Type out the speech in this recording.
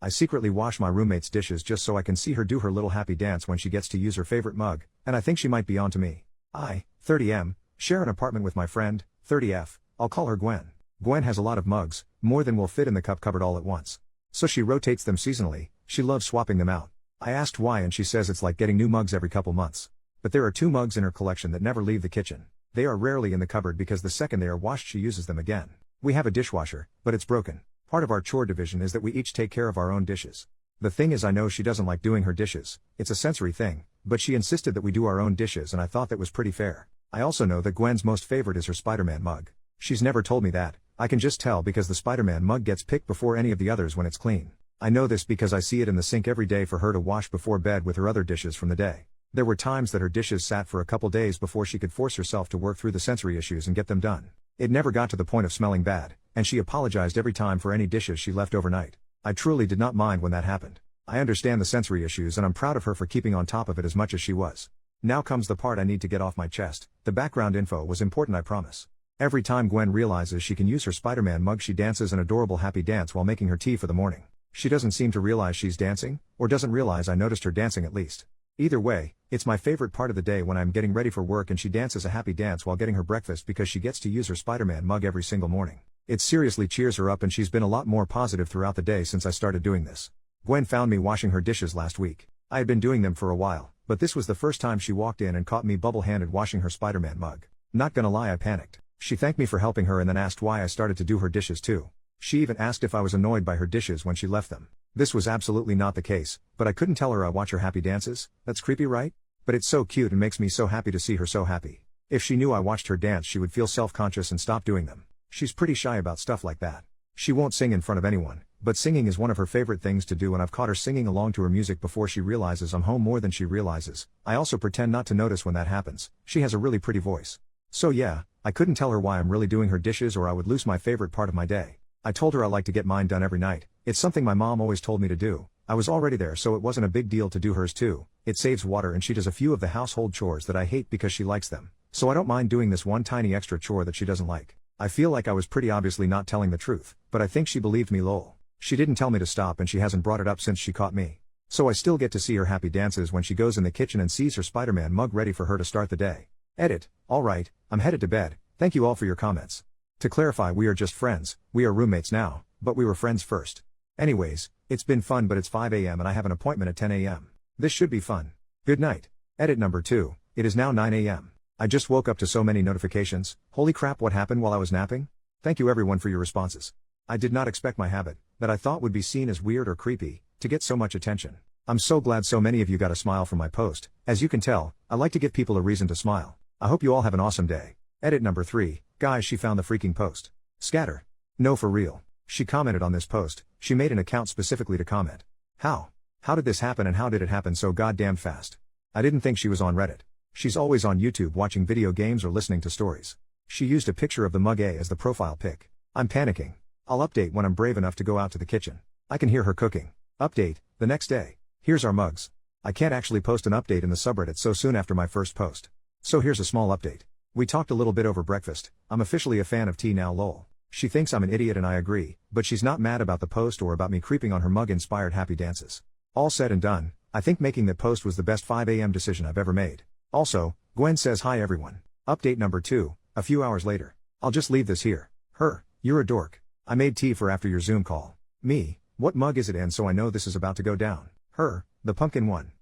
I secretly wash my roommate's dishes just so I can see her do her little happy dance when she gets to use her favorite mug, and I think she might be onto me. I, 30M, share an apartment with my friend, 30F, I'll call her Gwen. Gwen has a lot of mugs, more than will fit in the cup cupboard all at once. So she rotates them seasonally, she loves swapping them out. I asked why and she says it's like getting new mugs every couple months. But there are 2 mugs in her collection that never leave the kitchen. They are rarely in the cupboard because the second they are washed she uses them again. We have a dishwasher, but it's broken. Part of our chore division is that we each take care of our own dishes. The thing is I know she doesn't like doing her dishes, it's a sensory thing, but she insisted that we do our own dishes and I thought that was pretty fair. I also know that Gwen's most favorite is her Spider-Man mug. She's never told me that, I can just tell because the Spider-Man mug gets picked before any of the others when it's clean. I know this because I see it in the sink every day for her to wash before bed with her other dishes from the day. There were times that her dishes sat for a couple days before she could force herself to work through the sensory issues and get them done. It never got to the point of smelling bad, and she apologized every time for any dishes she left overnight. I truly did not mind when that happened. I understand the sensory issues and I'm proud of her for keeping on top of it as much as she was. Now comes the part I need to get off my chest. The background info was important, I promise. Every time Gwen realizes she can use her Spider-Man mug she dances an adorable happy dance while making her tea for the morning. She doesn't seem to realize she's dancing, or doesn't realize I noticed her dancing at least. Either way, it's my favorite part of the day when I'm getting ready for work and she dances a happy dance while getting her breakfast because she gets to use her Spider-Man mug every single morning. It seriously cheers her up and she's been a lot more positive throughout the day since I started doing this. Gwen found me washing her dishes last week. I had been doing them for a while, but this was the first time she walked in and caught me bubble-handed washing her Spider-Man mug. Not gonna lie, I panicked. She thanked me for helping her and then asked why I started to do her dishes too. She even asked if I was annoyed by her dishes when she left them. This was absolutely not the case, but I couldn't tell her I watch her happy dances. That's creepy, right? But it's so cute and makes me so happy to see her so happy. If she knew I watched her dance she would feel self-conscious and stop doing them. She's pretty shy about stuff like that. She won't sing in front of anyone, but singing is one of her favorite things to do and I've caught her singing along to her music before she realizes I'm home more than she realizes. I also pretend not to notice when that happens. She has a really pretty voice. So yeah, I couldn't tell her why I'm really doing her dishes or I would lose my favorite part of my day. I told her I like to get mine done every night. It's something my mom always told me to do. I was already there so it wasn't a big deal to do hers too. It saves water and she does a few of the household chores that I hate because she likes them. So I don't mind doing this one tiny extra chore that she doesn't like. I feel like I was pretty obviously not telling the truth, but I think she believed me lol. She didn't tell me to stop and she hasn't brought it up since she caught me. So I still get to see her happy dances when she goes in the kitchen and sees her Spider-Man mug ready for her to start the day. Edit. Alright, I'm headed to bed. Thank you all for your comments. To clarify, we are just friends, we are roommates now, but we were friends first. Anyways, it's been fun but it's 5 AM and I have an appointment at 10 AM. This should be fun. Good night. Edit number 2, it is now 9 AM. I just woke up to so many notifications. Holy crap, what happened while I was napping? Thank you everyone for your responses. I did not expect my habit, that I thought would be seen as weird or creepy, to get so much attention. I'm so glad so many of you got a smile from my post. As you can tell, I like to give people a reason to smile. I hope you all have an awesome day. Edit number 3, guys, she found the freaking post. Scatter. No, for real. She commented on this post. She made an account specifically to comment. How? How did this happen and how did it happen so goddamn fast? I didn't think she was on Reddit. She's always on YouTube watching video games or listening to stories. She used a picture of the mug A as the profile pic. I'm panicking. I'll update when I'm brave enough to go out to the kitchen. I can hear her cooking. Update, the next day. Here's our mugs. I can't actually post an update in the subreddit so soon after my first post. So here's a small update. We talked a little bit over breakfast. I'm officially a fan of tea now lol. She thinks I'm an idiot and I agree, but she's not mad about the post or about me creeping on her mug-inspired happy dances. All said and done, I think making that post was the best 5 AM decision I've ever made. Also, Gwen says hi everyone. Update number 2, a few hours later. I'll just leave this here. Her, you're a dork. I made tea for after your Zoom call. Me, what mug is it in so I know this is about to go down? Her, the pumpkin one.